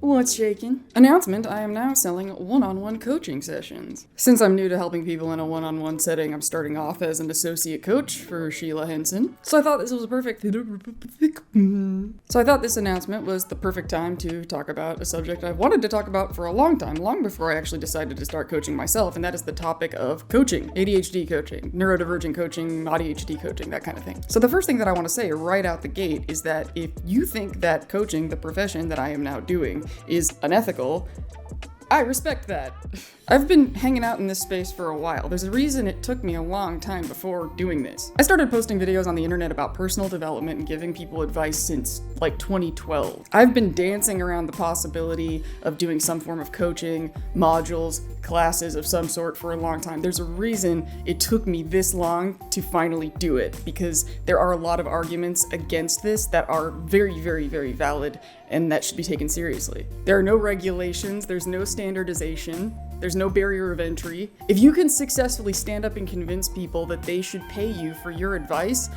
What's shaking? Announcement, I am now selling one-on-one coaching sessions. Since I'm new to helping people in a one-on-one setting, I'm starting off as an associate coach for Sheila Henson. So I thought this announcement was the perfect time to talk about a subject I've wanted to talk about for a long time, long before I actually decided to start coaching myself, and that is the topic of coaching. ADHD coaching, neurodivergent coaching, ADHD coaching, that kind of thing. So the first thing that I want to say right out the gate is that if you think that coaching, the profession that I am now doing, is unethical, I respect that. I've been hanging out in this space for a while. There's a reason it took me a long time before doing this. I started posting videos on the internet about personal development and giving people advice since like 2012. I've been dancing around the possibility of doing some form of coaching, modules, classes of some sort for a long time. There's a reason it took me this long to finally do it, because there are a lot of arguments against this that are very, very, very valid and that should be taken seriously. There are no regulations, there's no standardization, there's no barrier of entry. If you can successfully stand up and convince people that they should pay you for your advice,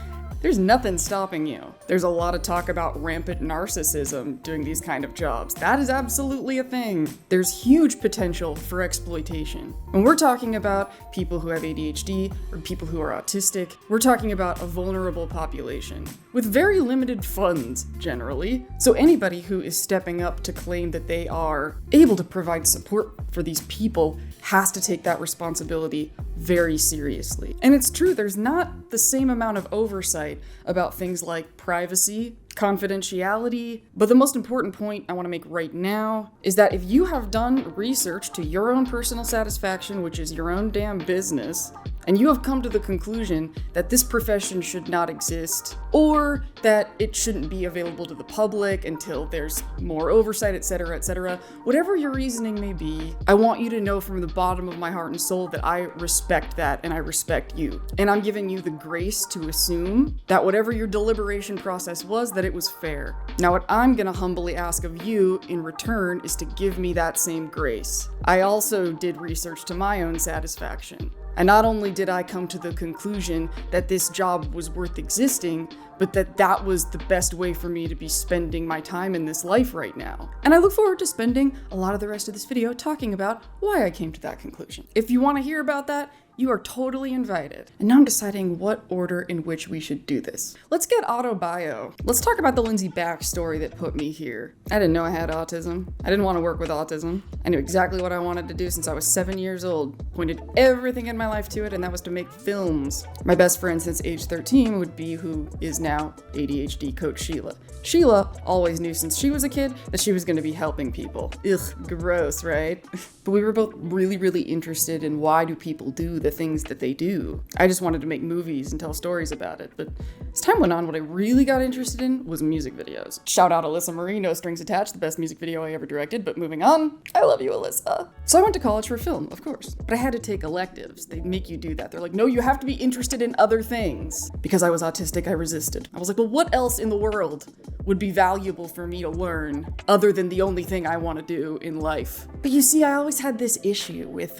there's nothing stopping you. There's a lot of talk about rampant narcissism doing these kind of jobs. That is absolutely a thing. There's huge potential for exploitation. When we're talking about people who have ADHD or people who are autistic, we're talking about a vulnerable population with very limited funds, generally. So anybody who is stepping up to claim that they are able to provide support for these people has to take that responsibility very seriously. And it's true, there's not the same amount of oversight about things like privacy, confidentiality, but the most important point I want to make right now is that if you have done research to your own personal satisfaction, which is your own damn business, and you have come to the conclusion that this profession should not exist, or that it shouldn't be available to the public until there's more oversight, etc., whatever your reasoning may be, I want you to know from the bottom of my heart and soul that I respect that and I respect you. And I'm giving you the grace to assume that whatever your deliberation process was, that it was fair. Now, what I'm gonna humbly ask of you in return is to give me that same grace. I also did research to my own satisfaction. And not only did I come to the conclusion that this job was worth existing, but that was the best way for me to be spending my time in this life right now. And I look forward to spending a lot of the rest of this video talking about why I came to that conclusion. If you want to hear about that, you are totally invited. And now I'm deciding what order in which we should do this. Let's get auto-bio. Let's talk about the Lindsay backstory that put me here. I didn't know I had autism. I didn't want to work with autism. I knew exactly what I wanted to do since I was 7 years old. Pointed everything in my life to it, and that was to make films. My best friend since age 13 would be who is now ADHD coach Sheila. Sheila always knew since she was a kid that she was going to be helping people. Ugh, gross, right? But we were both really, really interested in why do people do the things that they do. I just wanted to make movies and tell stories about it, but as time went on, what I really got interested in was music videos. Shout out Alyssa Marie, No Strings Attached, the best music video I ever directed, but moving on. I love you, Alyssa. So I went to college for film, of course, but I had to take electives. They make you do that. They're like, no, you have to be interested in other things. Because I was autistic, I resisted. I was like, well, what else in the world would be valuable for me to learn other than the only thing I want to do in life? But you see, I always had this issue with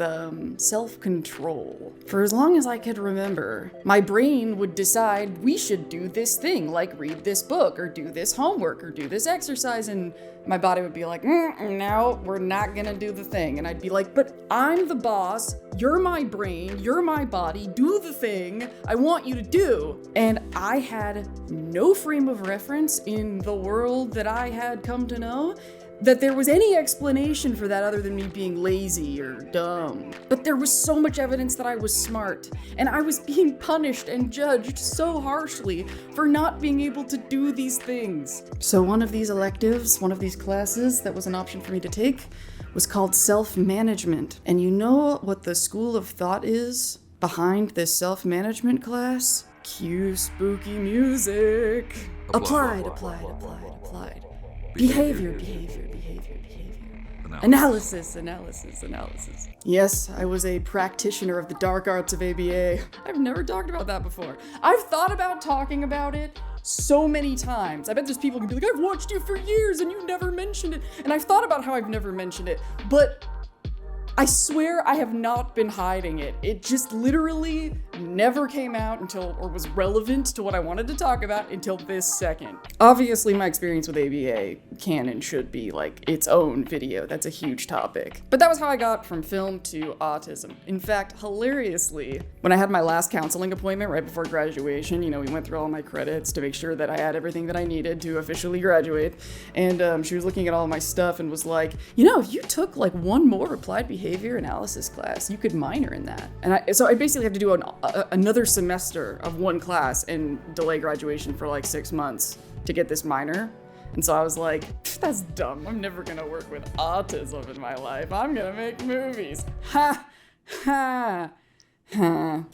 self-control. For as long as I could remember, my brain would decide we should do this thing, like read this book or do this homework or do this exercise, and my body would be like, no, we're not gonna do the thing. And I'd be like, but I'm the boss, you're my brain, you're my body, do the thing I want you to do. And I had no frame of reference in the world that I had come to know that there was any explanation for that other than me being lazy or dumb. But there was so much evidence that I was smart, and I was being punished and judged so harshly for not being able to do these things. So one of these electives, one of these classes that was an option for me to take, was called self-management. And you know what the school of thought is behind this self-management class? Cue spooky music. Applied. Behavior. Analysis. Yes, I was a practitioner of the dark arts of ABA. I've never talked about that before. I've thought about talking about it so many times. I bet there's people who can be like, I've watched you for years and you never mentioned it. And I've thought about how I've never mentioned it, but I swear I have not been hiding it. It just literally never came out until, or was relevant to what I wanted to talk about until this second. Obviously, my experience with ABA can and should be like its own video. That's a huge topic. But that was how I got from film to autism. In fact, hilariously, when I had my last counseling appointment right before graduation, we went through all my credits to make sure that I had everything that I needed to officially graduate. And she was looking at all my stuff and was like, if you took like one more applied behavior analysis class, you could minor in that. And so I basically have to do another semester of one class and delay graduation for like 6 months to get this minor. And so I was like, that's dumb. I'm never gonna work with autism in my life. I'm gonna make movies. Ha, ha.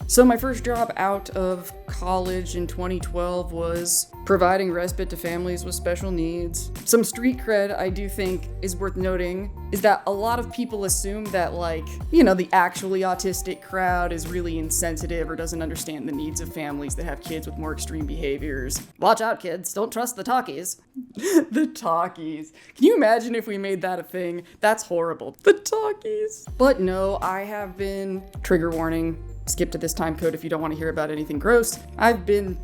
So my first job out of college in 2012 was providing respite to families with special needs. Some street cred I do think is worth noting is that a lot of people assume that the actually autistic crowd is really insensitive or doesn't understand the needs of families that have kids with more extreme behaviors. Watch out, kids. Don't trust the talkies. The talkies. Can you imagine if we made that a thing? That's horrible. The talkies. But no, I have been, trigger warning, skip to this time code if you don't want to hear about anything gross. I've been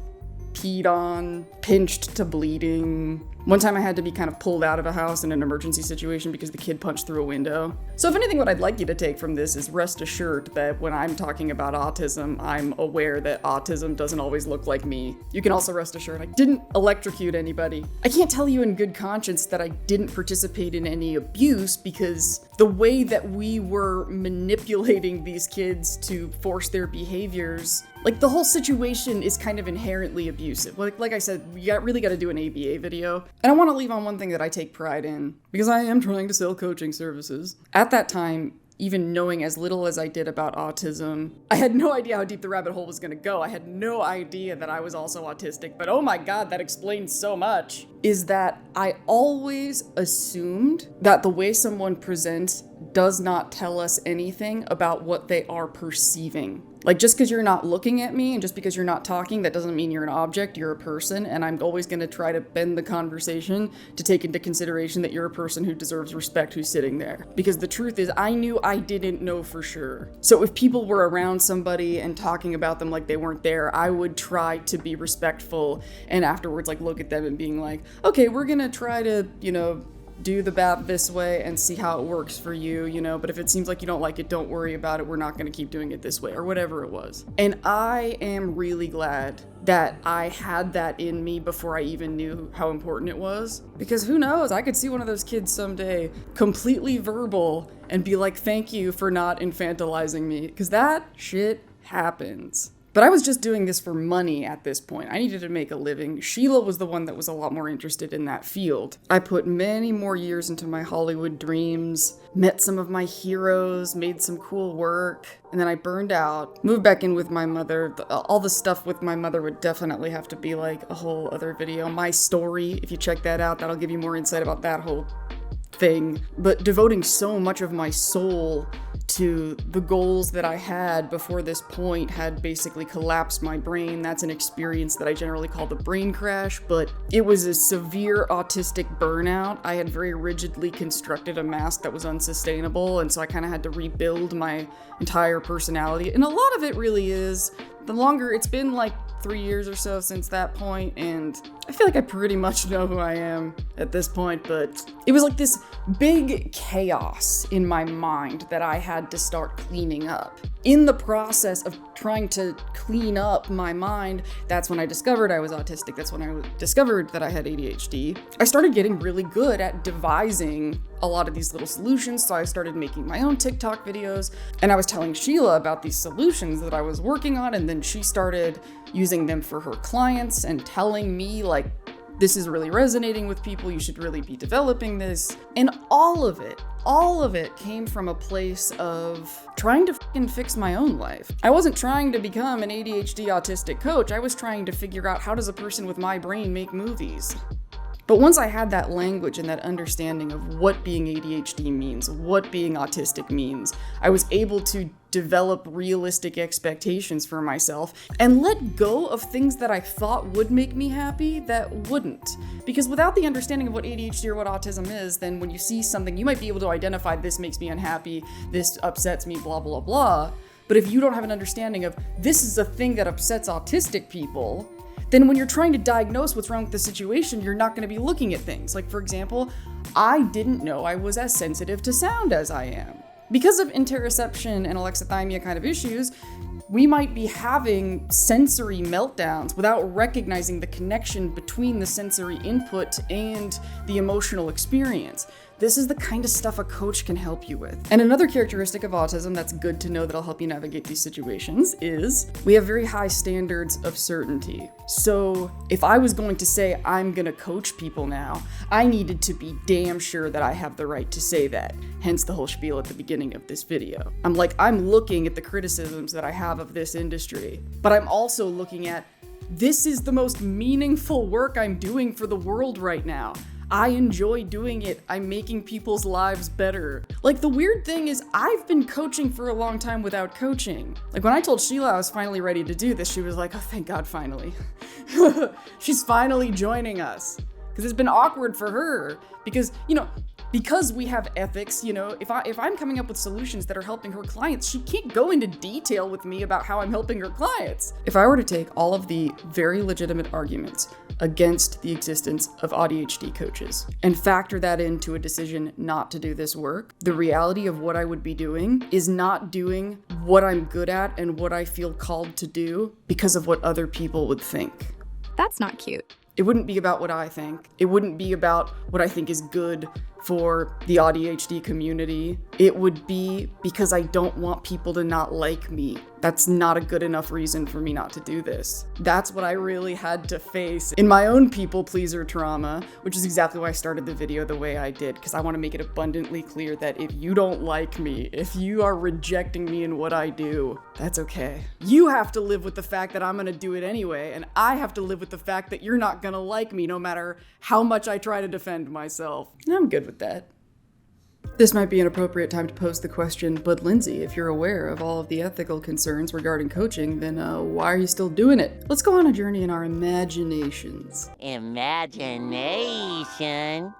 peed on, pinched to bleeding. One time I had to be kind of pulled out of a house in an emergency situation because the kid punched through a window. So if anything, what I'd like you to take from this is rest assured that when I'm talking about autism, I'm aware that autism doesn't always look like me. You can also rest assured I didn't electrocute anybody. I can't tell you in good conscience that I didn't participate in any abuse because the way that we were manipulating these kids to force their behaviors, the whole situation is kind of inherently abusive. Like I said, we really got to do an ABA video. And I want to leave on one thing that I take pride in, because I am trying to sell coaching services. At that time, even knowing as little as I did about autism, I had no idea how deep the rabbit hole was going to go. I had no idea that I was also autistic, but oh my God, that explains so much. Is that I always assumed that the way someone presents does not tell us anything about what they are perceiving. Just because you're not looking at me and just because you're not talking, that doesn't mean you're an object, you're a person, and I'm always going to try to bend the conversation to take into consideration that you're a person who deserves respect who's sitting there. Because the truth is, I knew I didn't know for sure. So if people were around somebody and talking about them like they weren't there, I would try to be respectful and afterwards look at them and being like, okay, we're going to try to, do the BAP this way and see how it works for you, but if it seems like you don't like it, don't worry about it. We're not going to keep doing it this way, or whatever it was. And I am really glad that I had that in me before I even knew how important it was. Because who knows, I could see one of those kids someday completely verbal and be like, thank you for not infantilizing me, because that shit happens. But I was just doing this for money at this point. I needed to make a living. Sheila was the one that was a lot more interested in that field. I put many more years into my Hollywood dreams, met some of my heroes, made some cool work, and then I burned out, moved back in with my mother. All the stuff with my mother would definitely have to be a whole other video. My story, if you check that out, that'll give you more insight about that whole thing. But devoting so much of my soul to the goals that I had before this point had basically collapsed my brain. That's an experience that I generally call the brain crash, but it was a severe autistic burnout. I had very rigidly constructed a mask that was unsustainable, and so I kind of had to rebuild my entire personality. And a lot of it really is, the longer it's been 3 years or so since that point, and I feel like I pretty much know who I am at this point, but it was this big chaos in my mind that I had to start cleaning up. In the process of trying to clean up my mind, that's when I discovered I was autistic. That's when I discovered that I had ADHD. I started getting really good at devising a lot of these little solutions, so I started making my own TikTok videos, and I was telling Sheila about these solutions that I was working on, and then she started using them for her clients and telling me this is really resonating with people, you should really be developing this. And all of it came from a place of trying to fix my own life. I wasn't trying to become an ADHD autistic coach, I was trying to figure out how does a person with my brain make movies. But once I had that language and that understanding of what being ADHD means, what being autistic means, I was able to develop realistic expectations for myself and let go of things that I thought would make me happy that wouldn't. Because without the understanding of what ADHD or what autism is, then when you see something, you might be able to identify this makes me unhappy, this upsets me, blah, blah, blah. But if you don't have an understanding of this is a thing that upsets autistic people, then when you're trying to diagnose what's wrong with the situation, you're not going to be looking at things. Like, for example, I didn't know I was as sensitive to sound as I am. Because of interoception and alexithymia kind of issues, we might be having sensory meltdowns without recognizing the connection between the sensory input and the emotional experience. This is the kind of stuff a coach can help you with. And another characteristic of autism that's good to know that'll help you navigate these situations is we have very high standards of certainty. So if I was going to say I'm gonna coach people now, I needed to be damn sure that I have the right to say that. Hence the whole spiel at the beginning of this video. I'm looking at the criticisms that I have of this industry, but I'm also looking at this is the most meaningful work I'm doing for the world right now. I enjoy doing it. I'm making people's lives better. Like, the weird thing is I've been coaching for a long time without coaching. Like, when I told Sheila I was finally ready to do this, she was like, oh, thank God, finally. She's finally joining us. Because it's been awkward for her. Because we have ethics, if I'm coming up with solutions that are helping her clients, she can't go into detail with me about how I'm helping her clients. If I were to take all of the very legitimate arguments against the existence of ADHD coaches and factor that into a decision not to do this work, the reality of what I would be doing is not doing what I'm good at and what I feel called to do because of what other people would think. That's not cute. It wouldn't be about what I think. It wouldn't be about what I think is good for the ADHD community. It would be because I don't want people to not like me. That's not a good enough reason for me not to do this. That's what I really had to face in my own people pleaser trauma, which is exactly why I started the video the way I did, because I want to make it abundantly clear that if you don't like me, if you are rejecting me in what I do, that's okay. You have to live with the fact that I'm going to do it anyway, and I have to live with the fact that you're not going to like me no matter how much I try to defend myself. And I'm good with that. This might be an appropriate time to pose the question, but Lindsay, if you're aware of all of the ethical concerns regarding coaching, then why are you still doing it? Let's go on a journey in our imaginations. Imagination?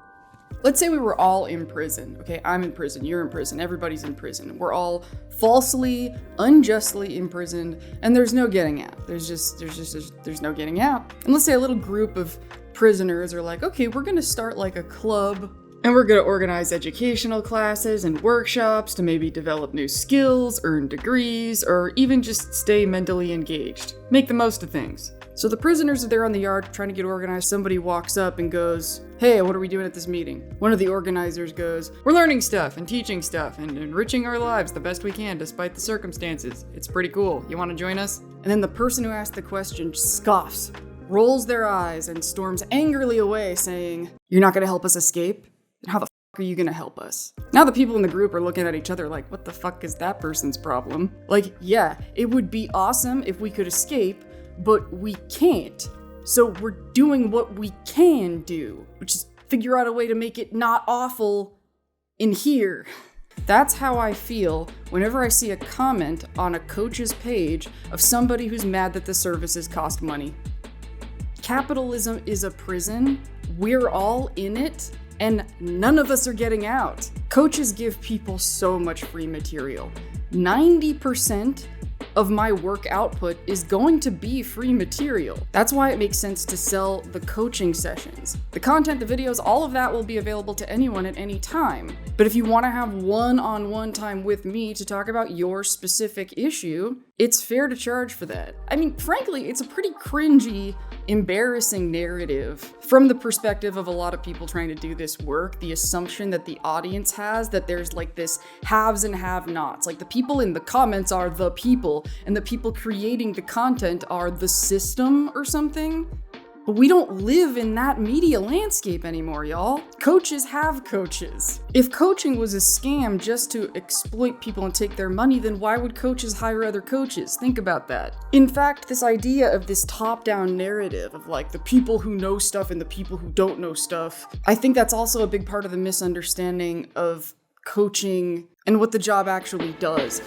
Let's say we were all in prison. Okay, I'm in prison, you're in prison, everybody's in prison. We're all falsely, unjustly imprisoned, and there's no getting out. There's no getting out. And let's say a little group of prisoners are like, okay, we're gonna start like a club, and we're gonna organize educational classes and workshops to maybe develop new skills, earn degrees, or even just stay mentally engaged. Make the most of things. So the prisoners are there on the yard trying to get organized. Somebody walks up and goes, hey, what are we doing at this meeting? One of the organizers goes, we're learning stuff and teaching stuff and enriching our lives the best we can despite the circumstances. It's pretty cool. You want to join us? And then the person who asked the question scoffs, rolls their eyes, and storms angrily away saying, you're not gonna help us escape? Then how the fuck are you gonna help us? Now the people in the group are looking at each other like, what the fuck is that person's problem? Like, yeah, it would be awesome if we could escape, but we can't. So we're doing what we can do, which is figure out a way to make it not awful in here. That's how I feel whenever I see a comment on a coach's page of somebody who's mad that the services cost money. Capitalism is a prison. We're all in it, and none of us are getting out. Coaches give people so much free material. 90% of my work output is going to be free material. That's why it makes sense to sell the coaching sessions. The content, the videos, all of that will be available to anyone at any time. But if you want to have one-on-one time with me to talk about your specific issue, it's fair to charge for that. I mean, frankly, it's a pretty cringy, embarrassing narrative from the perspective of a lot of people trying to do this work. The assumption that the audience has that there's like this haves and have-nots. Like the people in the comments are the people, and the people creating the content are the system or something. But we don't live in that media landscape anymore, y'all. Coaches have coaches. If coaching was a scam just to exploit people and take their money, then why would coaches hire other coaches? Think about that. In fact, this idea of this top-down narrative of like the people who know stuff and the people who don't know stuff, I think that's also a big part of the misunderstanding of coaching and what the job actually does.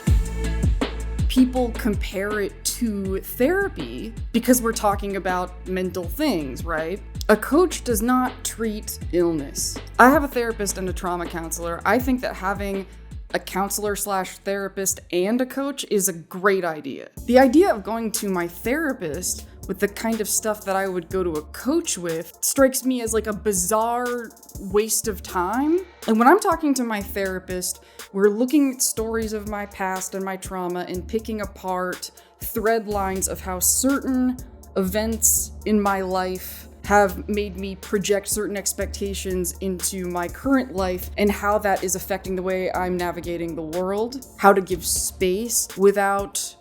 People compare it to therapy because we're talking about mental things, right? A coach does not treat illness. I have a therapist and a trauma counselor. I think that having a counselor slash therapist and a coach is a great idea. The idea of going to my therapist with the kind of stuff that I would go to a coach with strikes me as like a bizarre waste of time. And when I'm talking to my therapist, we're looking at stories of my past and my trauma and picking apart thread lines of how certain events in my life have made me project certain expectations into my current life and how that is affecting the way I'm navigating the world, how to give space without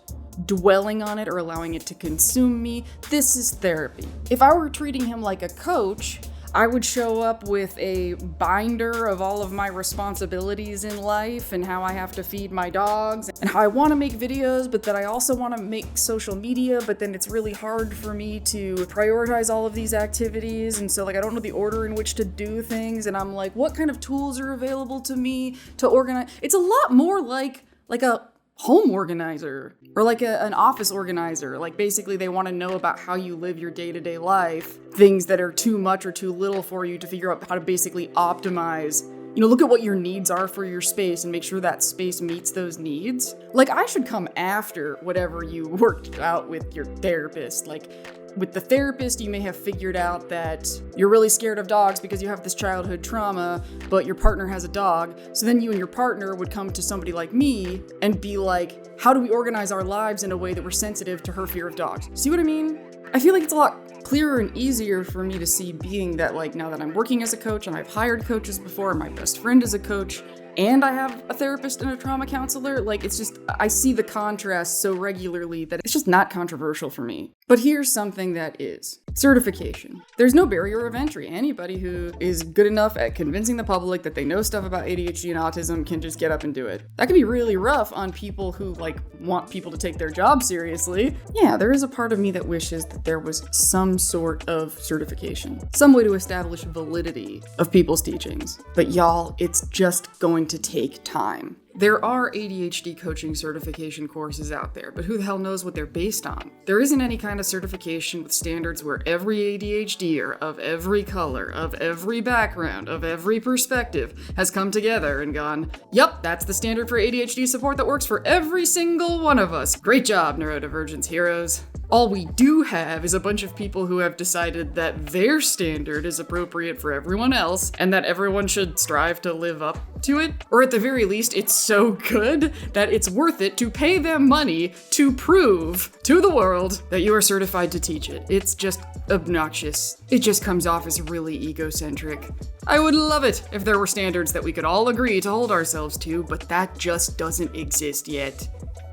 dwelling on it or allowing it to consume me. This is therapy. If I were treating him like a coach, I would show up with a binder of all of my responsibilities in life and how I have to feed my dogs and how I want to make videos, but that I also want to make social media, but then it's really hard for me to prioritize all of these activities. And so I don't know the order in which to do things. And I'm like, what kind of tools are available to me to organize? It's a lot more like a home organizer or like an office organizer. Like basically they want to know about how you live your day-to-day life, things that are too much or too little for you to figure out how to basically optimize. Look at what your needs are for your space and make sure that space meets those needs. Like I should come after whatever you worked out with your therapist. Like with the therapist, you may have figured out that you're really scared of dogs because you have this childhood trauma, but your partner has a dog. So then you and your partner would come to somebody like me and be like, how do we organize our lives in a way that we're sensitive to her fear of dogs? See what I mean? I feel like it's a lot clearer and easier for me to see, being that now that I'm working as a coach and I've hired coaches before, and my best friend is a coach, and I have a therapist and a trauma counselor, it's just, I see the contrast so regularly that it's just not controversial for me. But here's something that is. Certification. There's no barrier of entry. Anybody who is good enough at convincing the public that they know stuff about ADHD and autism can just get up and do it. That can be really rough on people who want people to take their job seriously. Yeah, there is a part of me that wishes that there was some sort of certification, some way to establish validity of people's teachings. But y'all, it's just going to take time. There are ADHD coaching certification courses out there, but who the hell knows what they're based on? There isn't any kind of certification with standards where every ADHDer of every color, of every background, of every perspective has come together and gone, yep, that's the standard for ADHD support that works for every single one of us. Great job, neurodivergence heroes. All we do have is a bunch of people who have decided that their standard is appropriate for everyone else and that everyone should strive to live up to it. Or at the very least, it's so good that it's worth it to pay them money to prove to the world that you are certified to teach it. It's just obnoxious. It just comes off as really egocentric. I would love it if there were standards that we could all agree to hold ourselves to, but that just doesn't exist yet.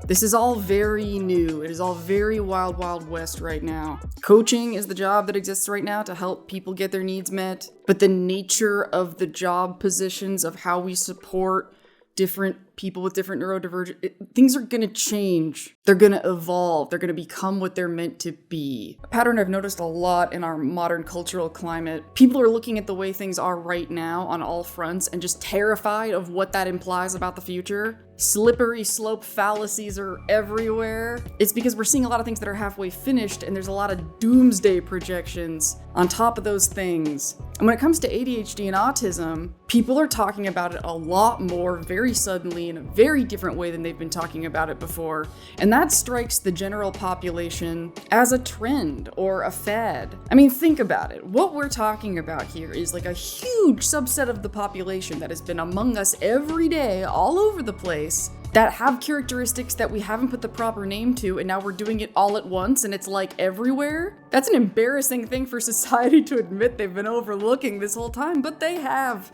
This is all very new. It is all very wild, wild west right now. Coaching is the job that exists right now to help people get their needs met. But the nature of the job positions, of how we support different people with different neurodivergent, things are gonna change. They're gonna evolve. They're gonna become what they're meant to be. A pattern I've noticed a lot in our modern cultural climate. People are looking at the way things are right now on all fronts and just terrified of what that implies about the future. Slippery slope fallacies are everywhere. It's because we're seeing a lot of things that are halfway finished, and there's a lot of doomsday projections on top of those things. And when it comes to ADHD and autism, people are talking about it a lot more very suddenly in a very different way than they've been talking about it before. And that strikes the general population as a trend or a fad. I mean, think about it. What we're talking about here is a huge subset of the population that has been among us every day, all over the place, that have characteristics that we haven't put the proper name to, and now we're doing it all at once, and it's everywhere. That's an embarrassing thing for society to admit they've been overlooking this whole time, but they have.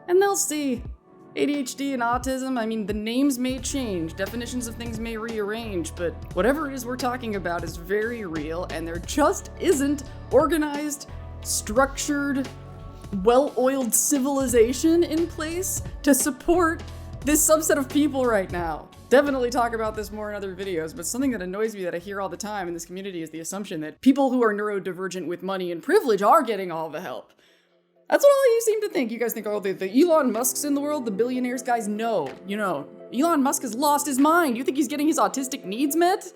And they'll see. ADHD and autism, I mean, the names may change, definitions of things may rearrange, but whatever it is we're talking about is very real, and there just isn't organized, structured, well-oiled civilization in place to support this subset of people right now. Definitely talk about this more in other videos, but something that annoys me that I hear all the time in this community is the assumption that people who are neurodivergent with money and privilege are getting all the help. That's what all you seem to think. You guys think, oh, the Elon Musks in the world, the billionaires guys, no. Elon Musk has lost his mind. You think he's getting his autistic needs met?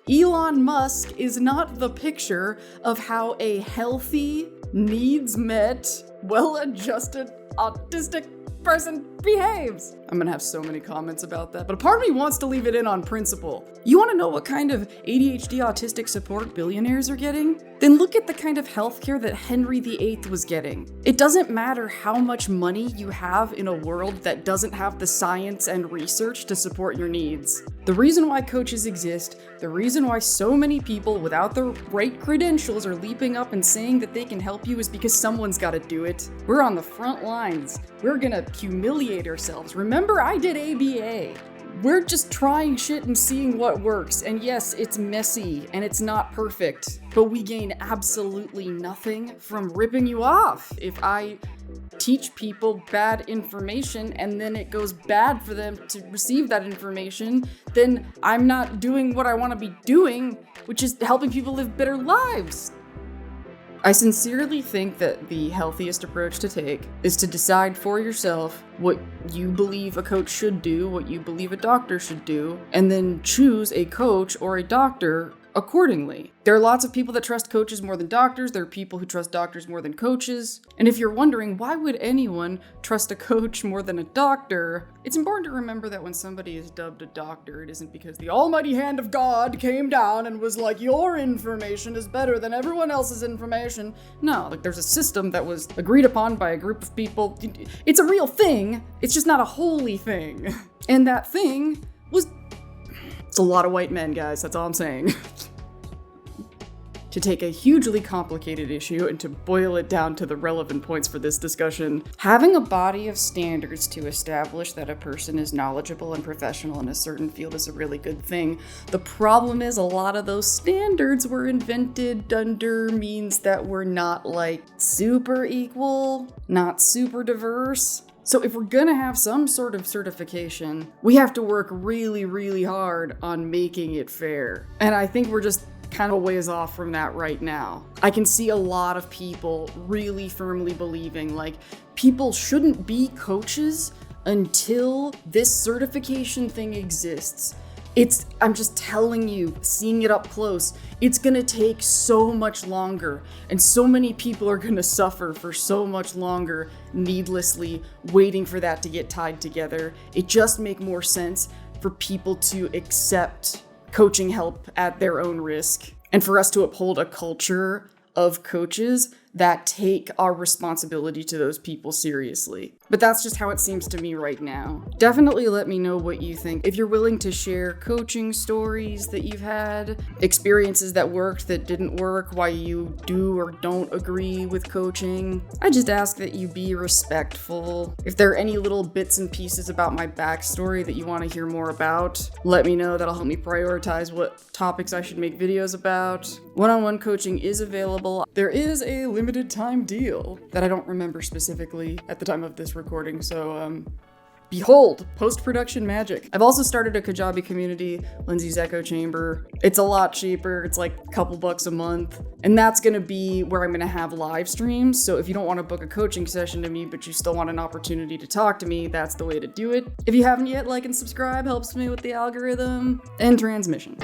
Elon Musk is not the picture of how a healthy, needs met, well-adjusted, autistic person behaves. I'm gonna have so many comments about that, but a part of me wants to leave it in on principle. You wanna know what kind of ADHD autistic support billionaires are getting? Then look at the kind of healthcare that Henry VIII was getting. It doesn't matter how much money you have in a world that doesn't have the science and research to support your needs. The reason why coaches exist, the reason why so many people without the right credentials are leaping up and saying that they can help you is because someone's gotta do it. We're on the front lines. We're gonna humiliate ourselves. Remember, I did ABA. We're just trying shit and seeing what works. And yes, it's messy and it's not perfect, but we gain absolutely nothing from ripping you off. If I teach people bad information and then it goes bad for them to receive that information, then I'm not doing what I want to be doing, which is helping people live better lives. I sincerely think that the healthiest approach to take is to decide for yourself what you believe a coach should do, what you believe a doctor should do, and then choose a coach or a doctor accordingly. There are lots of people that trust coaches more than doctors. There are people who trust doctors more than coaches. And if you're wondering why would anyone trust a coach more than a doctor, it's important to remember that when somebody is dubbed a doctor, it isn't because the almighty hand of God came down and was like, your information is better than everyone else's information. No, like there's a system that was agreed upon by a group of people. It's a real thing. It's just not a holy thing. And that thing was... It's a lot of white men, guys. That's all I'm saying. To take a hugely complicated issue and to boil it down to the relevant points for this discussion, having a body of standards to establish that a person is knowledgeable and professional in a certain field is a really good thing. The problem is a lot of those standards were invented under means that were not like super equal, not super diverse. So if we're gonna have some sort of certification, we have to work really, really hard on making it fair. And I think we're just kind of a ways off from that right now. I can see a lot of people really firmly believing like people shouldn't be coaches until this certification thing exists. I'm just telling you, seeing it up close, it's gonna take so much longer, and so many people are gonna suffer for so much longer, needlessly waiting for that to get tied together. It just makes more sense for people to accept coaching help at their own risk, and for us to uphold a culture of coaches that take our responsibility to those people seriously. But that's just how it seems to me right now. Definitely let me know what you think. If you're willing to share coaching stories that you've had, experiences that worked, that didn't work, why you do or don't agree with coaching, I just ask that you be respectful. If there are any little bits and pieces about my backstory that you want to hear more about, let me know. That'll help me prioritize what topics I should make videos about. One-on-one coaching is available. There is a limited time deal that I don't remember specifically at the time of this recording, so behold, post-production magic. I've also started a Kajabi community, Lindsay's Echo Chamber. It's a lot cheaper. It's like a couple bucks a month. And that's gonna be where I'm gonna have live streams. So if you don't wanna book a coaching session to me, but you still want an opportunity to talk to me, that's the way to do it. If you haven't yet, like and subscribe, helps me with the algorithm and transmission.